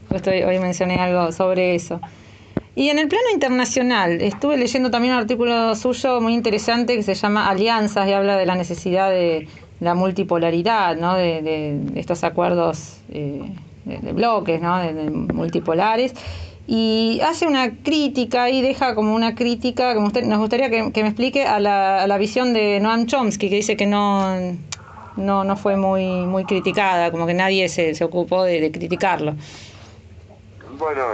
Justo hoy mencioné algo sobre eso. Y en el plano internacional, estuve leyendo también un artículo suyo muy interesante que se llama Alianzas y habla de la necesidad de la multipolaridad, ¿no? De estos acuerdos de bloques, ¿no? De multipolares. Y hace una crítica y deja como una crítica que nos gustaría que me explique a la visión de Noam Chomsky, que dice que no fue muy criticada, como que nadie se ocupó de criticarlo. Bueno,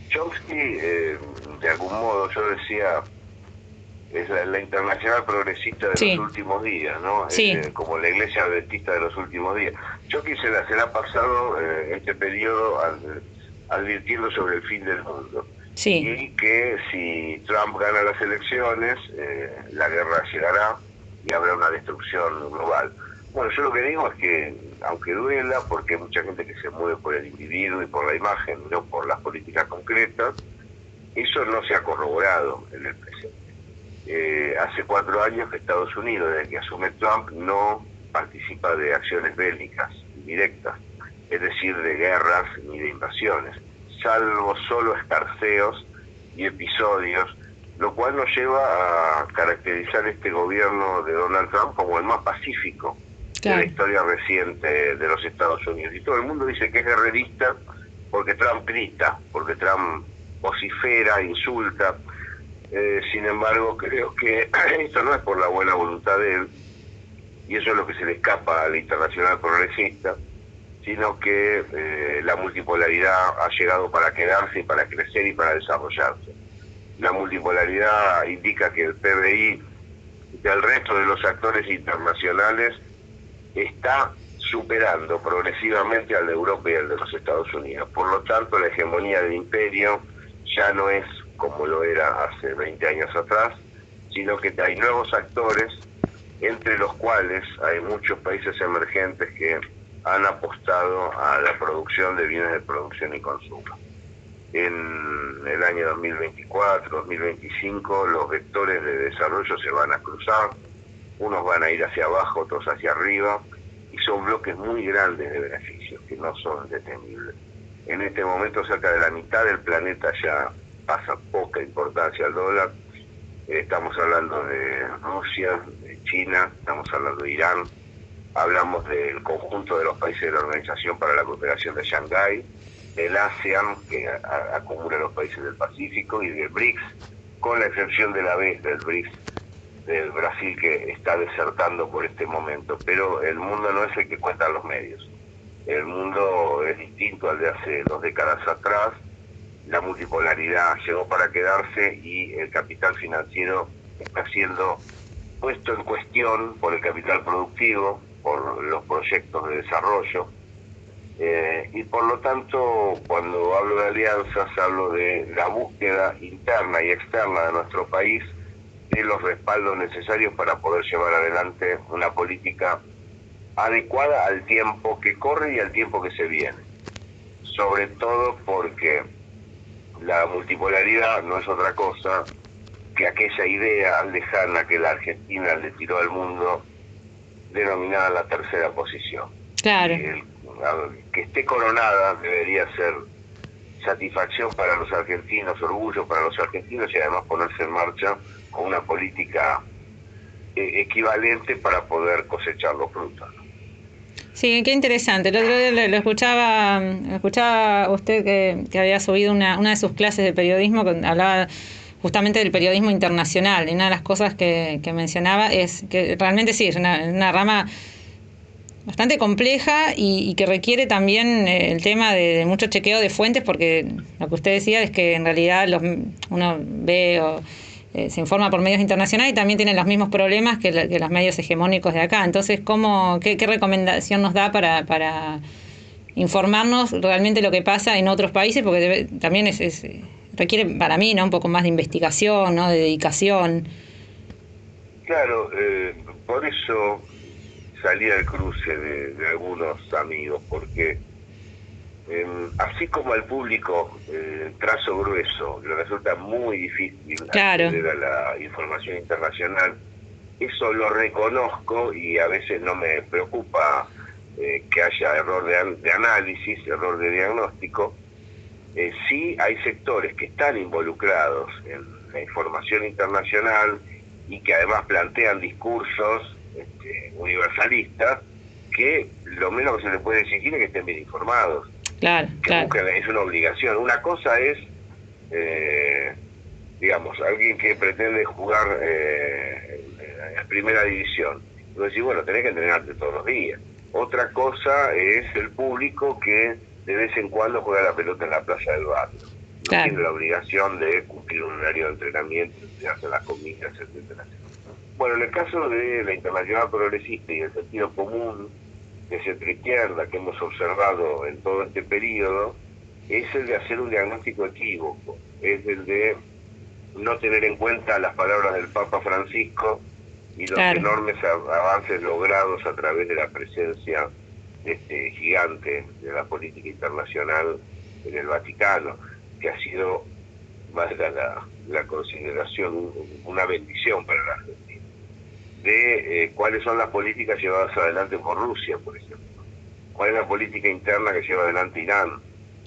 Chomsky, de algún modo, yo decía, es la internacional progresista de los Sí, últimos días, ¿no? Es sí, como la iglesia adventista de los últimos días. Chomsky se la ha pasado este periodo advirtiendo sobre el fin del mundo sí, y que si Trump gana las elecciones, la guerra llegará y habrá una destrucción global. Bueno, yo lo que digo es que, aunque duela, porque hay mucha gente que se mueve por el individuo y por la imagen, no por las políticas concretas, eso no se ha corroborado en el presente. Hace 4 años que Estados Unidos, desde que asume Trump, no participa de acciones bélicas directas, es decir, de guerras ni de invasiones, salvo solo escarceos y episodios, lo cual nos lleva a caracterizar este gobierno de Donald Trump como el más pacífico de la claro. historia reciente de los Estados Unidos. Y todo el mundo dice que es guerrerista porque Trump grita, porque Trump vocifera, insulta. Sin embargo, creo que esto no es por la buena voluntad de él, y eso es lo que se le escapa a la internacional progresista, sino que la multipolaridad ha llegado para quedarse y para crecer y para desarrollarse. La multipolaridad indica que el PBI del resto de los actores internacionales está superando progresivamente al de Europa y al de los Estados Unidos. Por lo tanto, la hegemonía del imperio ya no es como lo era hace 20 años atrás, sino que hay nuevos actores, entre los cuales hay muchos países emergentes que han apostado a la producción de bienes de producción y consumo. En el año 2024, 2025, los vectores de desarrollo se van a cruzar, unos van a ir hacia abajo, otros hacia arriba, y son bloques muy grandes de beneficios que no son detenibles. En este momento cerca de la mitad del planeta ya pasa poca importancia al dólar. Estamos hablando de Rusia, de China, estamos hablando de Irán, hablamos del conjunto de los países de la Organización para la Cooperación de Shanghái, del ASEAN, que acumula los países del Pacífico, y del BRICS, con la excepción de la B, del BRICS, del Brasil, que está desertando por este momento. Pero el mundo no es el que cuentan los medios. El mundo es distinto al de hace 2 décadas atrás. La multipolaridad llegó para quedarse y el capital financiero está siendo puesto en cuestión por el capital productivo, por los proyectos de desarrollo, y por lo tanto, cuando hablo de alianzas, hablo de la búsqueda interna y externa de nuestro país de los respaldos necesarios para poder llevar adelante una política adecuada al tiempo que corre y al tiempo que se viene. Sobre todo porque la multipolaridad no es otra cosa que aquella idea lejana que la Argentina le tiró al mundo, denominada la tercera posición. Y Claro. que esté coronada debería ser satisfacción para los argentinos, orgullo para los argentinos, y además ponerse en marcha con una política equivalente para poder cosechar los frutos. Sí, qué interesante. El otro día lo escuchaba usted que había subido una de sus clases de periodismo, que hablaba justamente del periodismo internacional. Y una de las cosas que mencionaba es que realmente sí, es una rama bastante compleja y que requiere también el tema de mucho chequeo de fuentes, porque lo que usted decía es que en realidad uno ve o se informa por medios internacionales y también tienen los mismos problemas que los medios hegemónicos de acá. Entonces, qué recomendación nos da para informarnos realmente lo que pasa en otros países? Porque también requiere para mí, ¿no?, un poco más de investigación, ¿no?, de dedicación. Claro, por eso salí al cruce de algunos amigos, porque así como al público trazo grueso le resulta muy difícil Claro, acceder a la información internacional, eso lo reconozco y a veces no me preocupa que haya error de análisis, error de diagnóstico. Sí hay sectores que están involucrados en la información internacional y que además plantean discursos universalistas, que lo menos que se les puede exigir es que estén bien informados. Claro, que claro. busquen, es una obligación. Una cosa es, digamos, alguien que pretende jugar en primera división. Entonces, decir, bueno, tenés que entrenarte todos los días. Otra cosa es el público que de vez en cuando juega la pelota en la plaza del barrio. No Claro. tiene la obligación de cumplir un horario de entrenamiento, de hacer las comidas, etcétera. Bueno, en el caso de la Internacional Progresista y el sentido común de centroizquierda que hemos observado en todo este periodo, es el de hacer un diagnóstico equívoco, es el de no tener en cuenta las palabras del Papa Francisco y los enormes avances logrados a través de la presencia de este gigante de la política internacional en el Vaticano, que ha sido, más la consideración, una bendición para la Argentina, de cuáles son las políticas llevadas adelante por Rusia, por ejemplo, cuál es la política interna que lleva adelante Irán.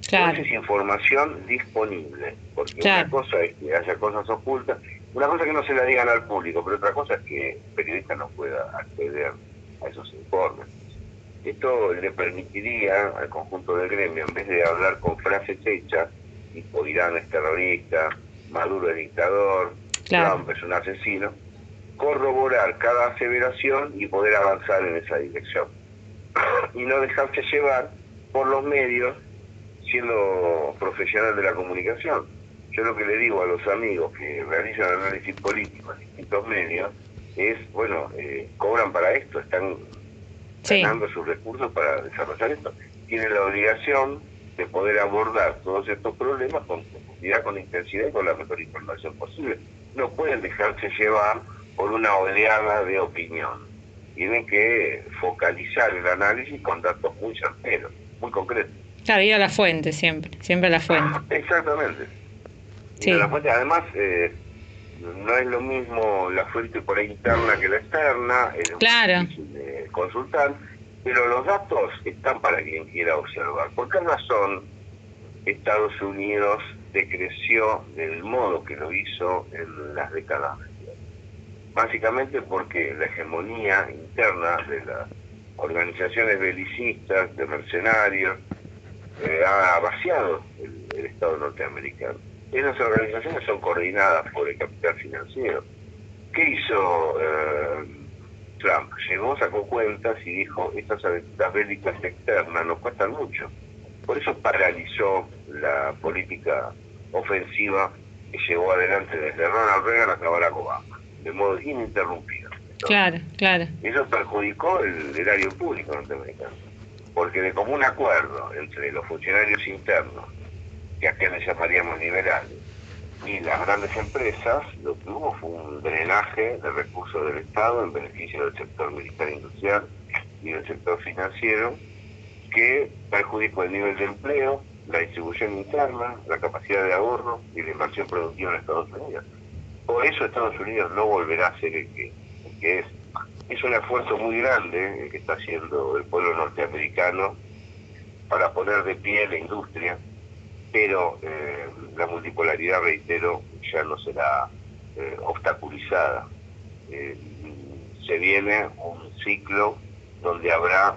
Claro. Entonces, información disponible, porque claro. Una cosa es que haya cosas ocultas, una cosa es que no se la digan al público, pero otra cosa es que el periodista no pueda acceder a esos informes. Esto le permitiría al conjunto del gremio, en vez de hablar con frases hechas, tipo Irán es terrorista, Maduro es dictador, claro. Trump es un asesino, corroborar cada aseveración y poder avanzar en esa dirección. Y no dejarse llevar por los medios, siendo profesional de la comunicación. Yo lo que le digo a los amigos que realizan análisis político en distintos medios es, bueno, cobran para esto, están ganando sus recursos para desarrollar esto. Tienen la obligación de poder abordar todos estos problemas con profundidad, con intensidad y con la mejor información posible. No pueden dejarse llevar por una oleada de opinión. Tienen que focalizar el análisis con datos muy certeros, muy concretos. Claro, ir a la fuente siempre a la fuente. Exactamente. Sí. La fuente, además, no es lo mismo la fuente por ahí interna que la externa, es difícil de consultar, pero los datos están para quien quiera observar. ¿Por qué razón Estados Unidos decreció del modo que lo hizo en las décadas anteriores? Básicamente porque la hegemonía interna de las organizaciones belicistas, de mercenarios, ha vaciado el Estado norteamericano. Esas organizaciones son coordinadas por el capital financiero. ¿Qué hizo Trump? Llegó, sacó cuentas y dijo, estas aventuras bélicas externas nos cuestan mucho. Por eso paralizó la política ofensiva que llevó adelante desde Ronald Reagan hasta Barack Obama, de modo ininterrumpido. Claro. Eso perjudicó el erario público norteamericano, porque de común acuerdo entre los funcionarios internos, que acá les llamaríamos liberales, y las grandes empresas, lo que hubo fue un drenaje de recursos del Estado en beneficio del sector militar industrial y del sector financiero, que perjudicó el nivel de empleo, la distribución interna, la capacidad de ahorro y la inversión productiva en Estados Unidos. Por eso Estados Unidos no volverá a ser el que es. Es un esfuerzo muy grande el que está haciendo el pueblo norteamericano para poner de pie la industria, pero la multipolaridad, reitero, ya no será obstaculizada. Se viene un ciclo donde habrá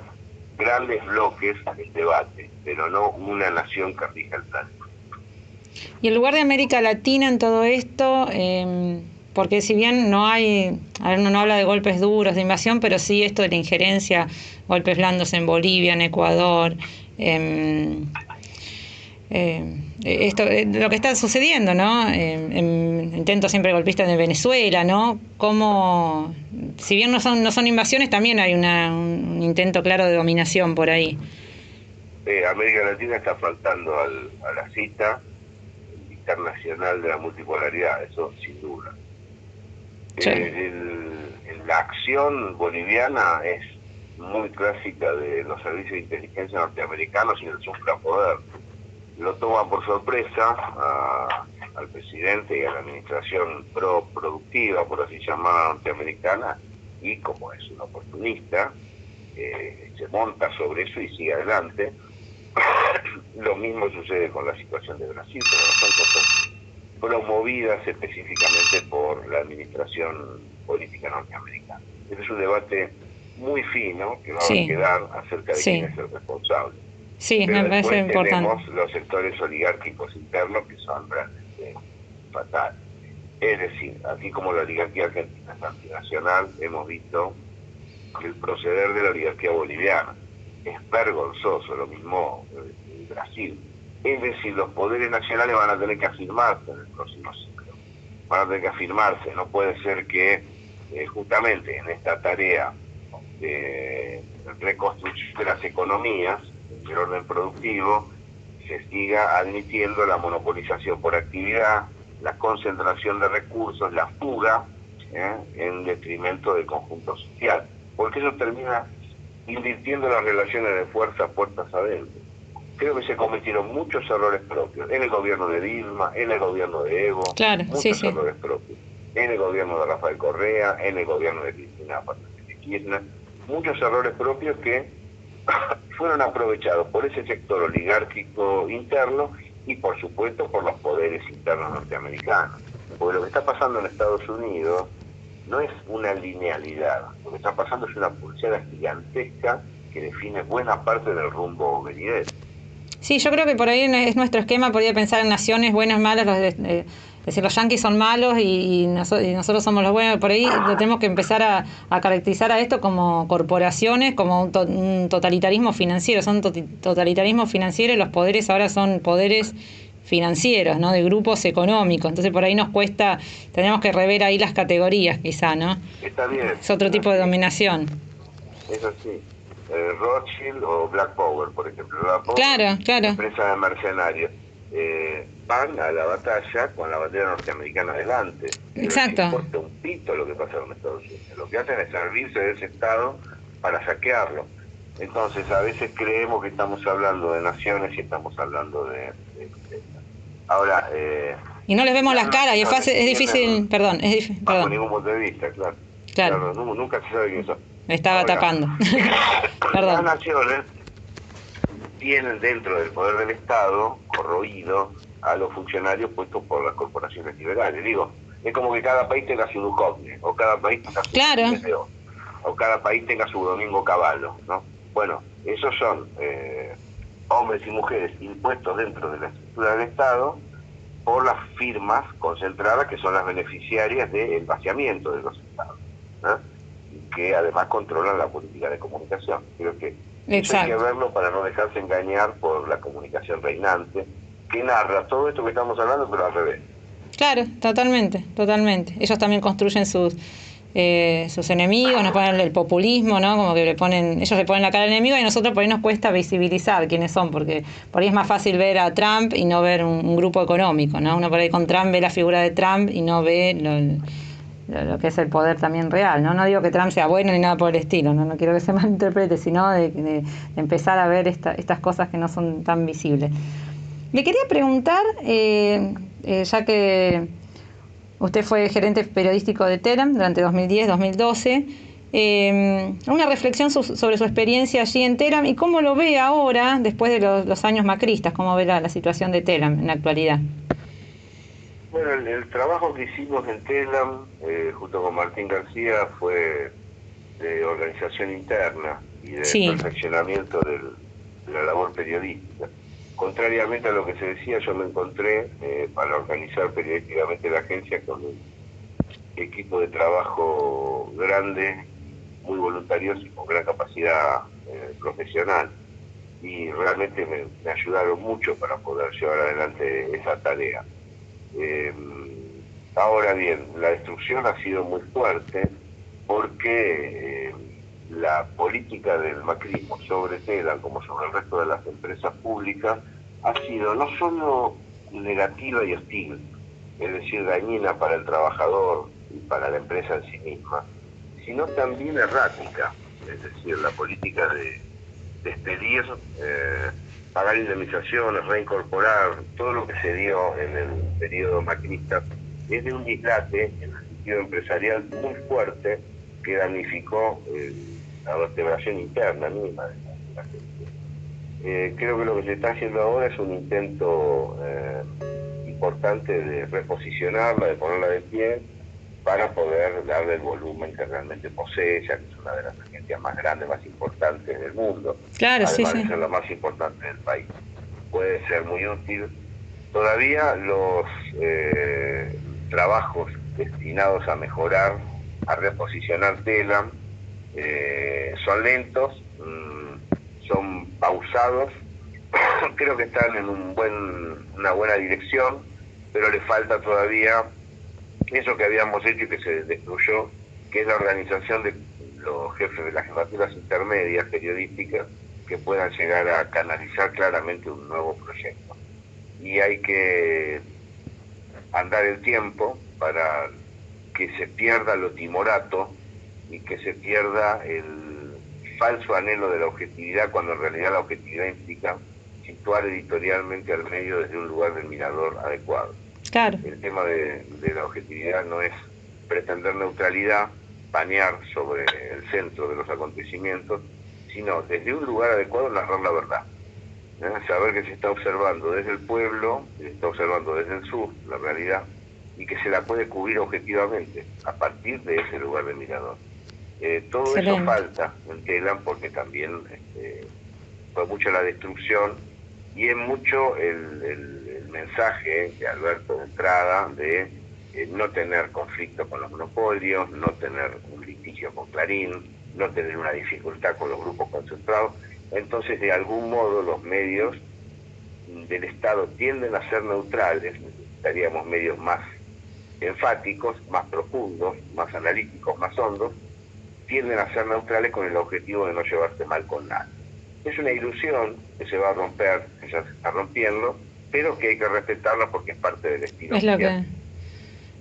grandes bloques de debate, pero no una nación que rija el plan. ¿Y el lugar de América Latina en todo esto? Porque si bien no hay, uno no habla de golpes duros, de invasión, pero sí esto de la injerencia, golpes blandos en Bolivia, en Ecuador, esto, lo que está sucediendo, ¿no? Intentos siempre golpistas de Venezuela, ¿no? Como, si bien no son invasiones, también hay un intento claro de dominación por ahí. América Latina está faltando a la cita internacional de la multipolaridad, eso sin duda. Sí. La acción boliviana es muy clásica de los servicios de inteligencia norteamericanos y del suprapoder. Lo toma por sorpresa al presidente y a la administración productiva, por así llamada, norteamericana, y como es un oportunista, se monta sobre eso y sigue adelante. Lo mismo sucede con la situación de Brasil, pero no son cosas promovidas específicamente por la administración política norteamericana. Este es un debate muy fino que va a quedar acerca de quién es el responsable. Sí, pero me parece después importante. Tenemos los sectores oligárquicos internos que son realmente fatales. Es decir, así como la oligarquía argentina es antinacional, hemos visto el proceder de la oligarquía boliviana. Es vergonzoso, lo mismo en Brasil. Es decir, los poderes nacionales van a tener que afirmarse en el próximo ciclo. Van a tener que afirmarse. No puede ser que justamente en esta tarea de reconstrucción de las economías, del orden productivo, se siga admitiendo la monopolización por actividad, la concentración de recursos, la fuga, en detrimento del conjunto social. Porque eso termina invirtiendo las relaciones de fuerza puertas adentro. Creo que se cometieron muchos errores propios en el gobierno de Dilma, en el gobierno de Evo, muchos errores propios, en el gobierno de Rafael Correa, en el gobierno de Cristina Kirchner, muchos errores propios que fueron aprovechados por ese sector oligárquico interno y por supuesto por los poderes internos norteamericanos. Porque lo que está pasando en Estados Unidos no es una linealidad, lo que está pasando es una pulsera gigantesca que define buena parte del rumbo venidero. Sí, yo creo que por ahí es nuestro esquema, podría pensar en naciones buenas, malas, es decir, los yanquis son malos y nosotros somos los buenos. Por ahí lo tenemos que empezar a caracterizar a esto como corporaciones, como un totalitarismo financiero. Son totalitarismo financiero y los poderes ahora son poderes financieros, ¿no? De grupos económicos. Entonces por ahí nos cuesta, tenemos que rever ahí las categorías quizá, ¿no? Está bien. Es otro tipo de dominación. Es así. Rothschild o Black Power, por ejemplo. Black Power, claro. Empresa de mercenarios. Van a la batalla con la bandera norteamericana adelante. Exacto. No importa un pito lo que pasa con Estados Unidos. Lo que hacen es servirse de ese Estado para saquearlo. Entonces, a veces creemos que estamos hablando de naciones y estamos hablando de ahora... y no les vemos las caras y es difícil, perdón. Bajo ningún punto de vista, claro. Nunca se sabe quién son. Me estaba tapando. Las naciones tienen dentro del poder del Estado corroído a los funcionarios puestos por las corporaciones liberales. Digo, es como que cada país tenga su Duchovny, o cada país tenga su León, o cada país tenga su Domingo Cavallo, ¿no? Bueno, esos son hombres y mujeres impuestos dentro de la estructura del Estado por las firmas concentradas que son las beneficiarias del vaciamiento de los Estados, ¿no? Que además controlan la política de comunicación. Creo que eso hay que verlo para no dejarse engañar por la comunicación reinante, que narra todo esto que estamos hablando, pero al revés. Claro, totalmente. Ellos también construyen sus enemigos, nos ponen el populismo, ¿no? Como que ellos le ponen la cara al enemigo y a nosotros por ahí nos cuesta visibilizar quiénes son, porque por ahí es más fácil ver a Trump y no ver un grupo económico, ¿no? Uno por ahí con Trump ve la figura de Trump y no ve lo que es el poder también real, ¿no? No digo que Trump sea bueno ni nada por el estilo, no quiero que se malinterprete, sino de empezar a ver estas cosas que no son tan visibles. Le quería preguntar, ya que usted fue gerente periodístico de Telam durante 2010-2012, una reflexión sobre su experiencia allí en Telam y cómo lo ve ahora, después de los años macristas, cómo ve la situación de Telam en la actualidad. Bueno, el trabajo que hicimos en Telam, junto con Martín García, fue de organización interna y de perfeccionamiento de la labor periodística. Contrariamente a lo que se decía, yo me encontré para organizar periodísticamente la agencia con un equipo de trabajo grande, muy voluntarioso y con gran capacidad profesional. Y realmente me ayudaron mucho para poder llevar adelante esa tarea. Ahora bien, la destrucción ha sido muy fuerte porque la política del macrismo sobre Telam, como sobre el resto de las empresas públicas, ha sido no solo negativa y hostil, es decir, dañina para el trabajador y para la empresa en sí misma, sino también errática, es decir, la política de despedir, pagar indemnizaciones, reincorporar, todo lo que se dio en el periodo macrista, es de un dislate en el sentido empresarial muy fuerte que damnificó la vertebración interna misma de la gente. Creo que lo que se está haciendo ahora es un intento importante de reposicionarla, de ponerla de pie, para poder darle el volumen que realmente posee, ya que es una de las agencias más grandes, más importantes del mundo, Claro, además sí. de ser la más importante del país. Puede ser muy útil. Todavía los trabajos destinados a mejorar, a reposicionar Telam, son lentos, son pausados. Creo que están en una buena dirección, pero le falta todavía eso que habíamos hecho y que se destruyó, que es la organización de los jefes de las jefaturas intermedias periodísticas que puedan llegar a canalizar claramente un nuevo proyecto. Y hay que andar el tiempo para que se pierda lo timorato y que se pierda el falso anhelo de la objetividad, cuando en realidad la objetividad implica situar editorialmente al medio desde un lugar del mirador adecuado. Claro. El tema de la objetividad no es pretender neutralidad, panear sobre el centro de los acontecimientos, sino desde un lugar adecuado narrar la verdad. Saber que se está observando desde el pueblo, se está observando desde el sur la realidad, y que se la puede cubrir objetivamente a partir de ese lugar de mirador. Todo Excelente. Eso falta en Telam, porque también fue mucho la destrucción y es mucho el mensaje de Alberto de entrada de no tener conflicto con los monopolios, no tener un litigio con Clarín, no tener una dificultad con los grupos concentrados. Entonces, de algún modo, los medios del Estado tienden a ser neutrales. Necesitaríamos medios más enfáticos, más profundos, más analíticos, más hondos. Tienden a ser neutrales con el objetivo de no llevarse mal con nada. Es una ilusión que se va a romper, que ya se está rompiendo, pero que hay que respetarla porque es parte del estilo. Es lo que...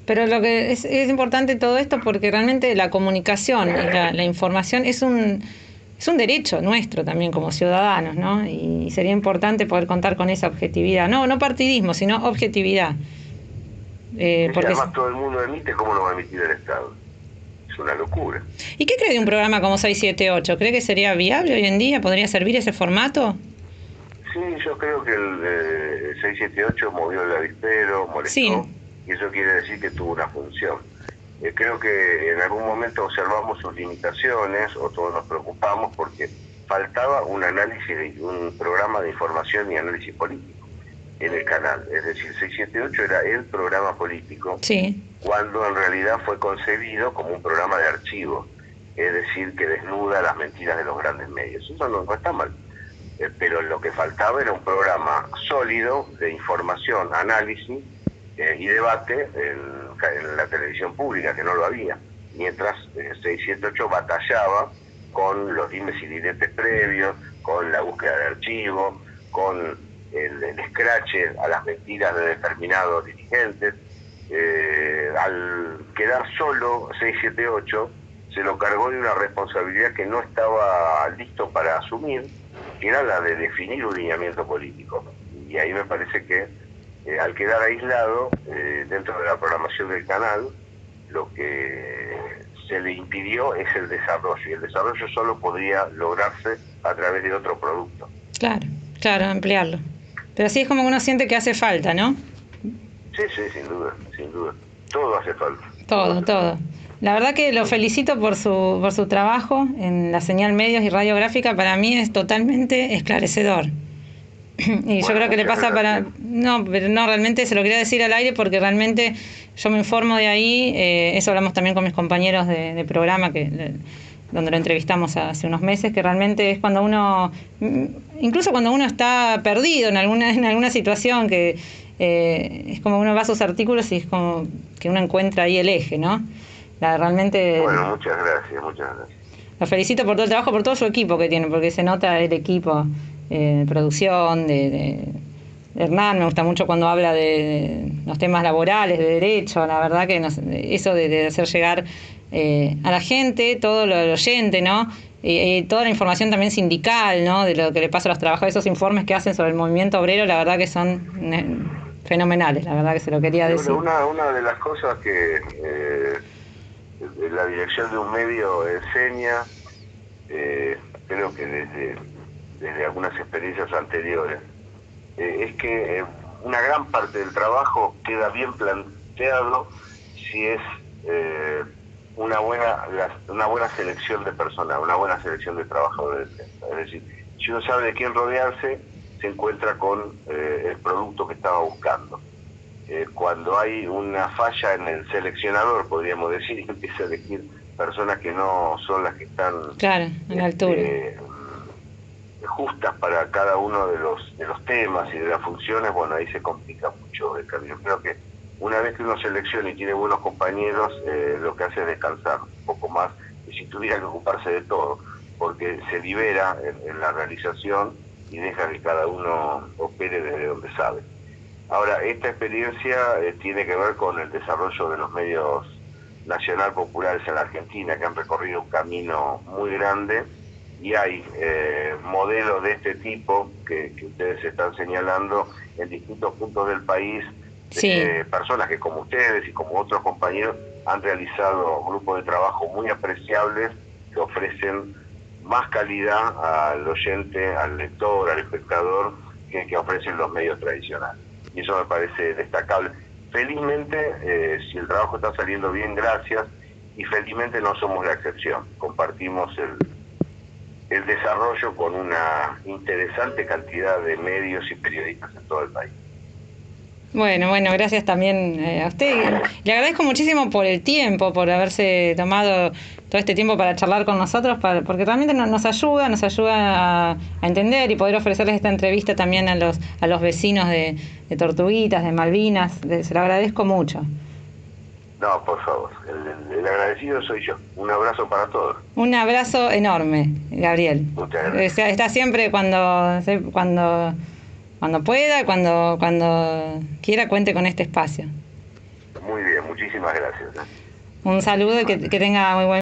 Pero lo que es importante todo esto, porque realmente la comunicación y la información es un derecho nuestro también como ciudadanos, ¿no? Y sería importante poder contar con esa objetividad. No partidismo, sino objetividad. Porque además todo el mundo emite, ¿cómo lo va a emitir el Estado? Es una locura. ¿Y qué cree de un programa como 678? ¿Cree que sería viable hoy en día? ¿Podría servir ese formato? Sí, yo creo que el 678 movió el avispero, molestó, sí. Y eso quiere decir que tuvo una función. Creo que en algún momento observamos sus limitaciones, o todos nos preocupamos porque faltaba un análisis, un programa de información y análisis político en el canal. Es decir, 678 era el programa político, sí, cuando en realidad fue concebido como un programa de archivo, es decir, que desnuda las mentiras de los grandes medios. Eso no está mal. Pero lo que faltaba era un programa sólido de información, análisis y debate en la televisión pública, que no lo había. Mientras 678 batallaba con los dimes y diretes previos, con la búsqueda de archivos, con el escrache a las mentiras de determinados dirigentes. Al quedar solo 678, se lo cargó de una responsabilidad que no estaba listo para asumir, que era la de definir un lineamiento político. Y ahí me parece que al quedar aislado dentro de la programación del canal, lo que se le impidió es el desarrollo, y el desarrollo solo podría lograrse a través de otro producto. Claro, ampliarlo. Pero así es como uno siente que hace falta, ¿no? Sí, sin duda. Todo hace falta. Todo. La verdad que lo felicito por su trabajo en la señal medios y radiográfica. Para mí es totalmente esclarecedor. Y yo creo que le pasa para... No, pero no, realmente se lo quería decir al aire porque realmente yo me informo de ahí. Eso hablamos también con mis compañeros de programa, donde lo entrevistamos hace unos meses, que realmente es cuando uno... Incluso cuando uno está perdido en alguna situación, que es como uno va a sus artículos y es como que uno encuentra ahí el eje, ¿no? Realmente... Bueno, muchas gracias. Lo felicito por todo el trabajo, por todo su equipo que tiene, porque se nota el equipo de producción, de Hernán. Me gusta mucho cuando habla de los temas laborales, de derecho. La verdad que eso de hacer llegar a la gente todo lo oyente, ¿no? Y toda la información también sindical, ¿no? De lo que le pasa a los trabajadores, esos informes que hacen sobre el movimiento obrero, la verdad que son fenomenales. La verdad que se lo quería decir. Una de las cosas que la dirección de un medio enseña creo que desde algunas experiencias anteriores, es que una gran parte del trabajo queda bien planteado si es una buena selección de personas, una buena selección de trabajadores. Es decir, si uno sabe de quién rodearse, se encuentra con el producto que estaba buscando. Cuando hay una falla en el seleccionador, podríamos decir, y empieza a elegir personas que no son las que están, claro, a la altura, justas para cada uno de los temas y de las funciones, bueno, ahí se complica mucho el camino. Creo que una vez que uno selecciona y tiene buenos compañeros, lo que hace es descansar un poco más, y si tuviera que ocuparse de todo, porque se libera en la realización y deja que cada uno opere desde donde sabe. Ahora, esta experiencia tiene que ver con el desarrollo de los medios nacional populares en la Argentina, que han recorrido un camino muy grande, y hay modelos de este tipo que ustedes están señalando en distintos puntos del país, sí, personas que como ustedes y como otros compañeros han realizado grupos de trabajo muy apreciables que ofrecen más calidad al oyente, al lector, al espectador, que ofrecen los medios tradicionales. Y eso me parece destacable. Felizmente, si el trabajo está saliendo bien, gracias, y felizmente no somos la excepción. Compartimos el desarrollo con una interesante cantidad de medios y periodistas en todo el país. Bueno, gracias también a usted. Le agradezco muchísimo por el tiempo, por haberse tomado todo este tiempo para charlar con nosotros, porque realmente nos ayuda a entender y poder ofrecerles esta entrevista también a los vecinos de Tortuguitas, de Malvinas. Se lo agradezco mucho. No, por favor, el agradecido soy yo. Un abrazo para todos. Un abrazo enorme, Gabriel. Muchas gracias. Está siempre cuando pueda, cuando quiera, cuente con este espacio. Muy bien, muchísimas gracias. Un saludo y que tenga muy buen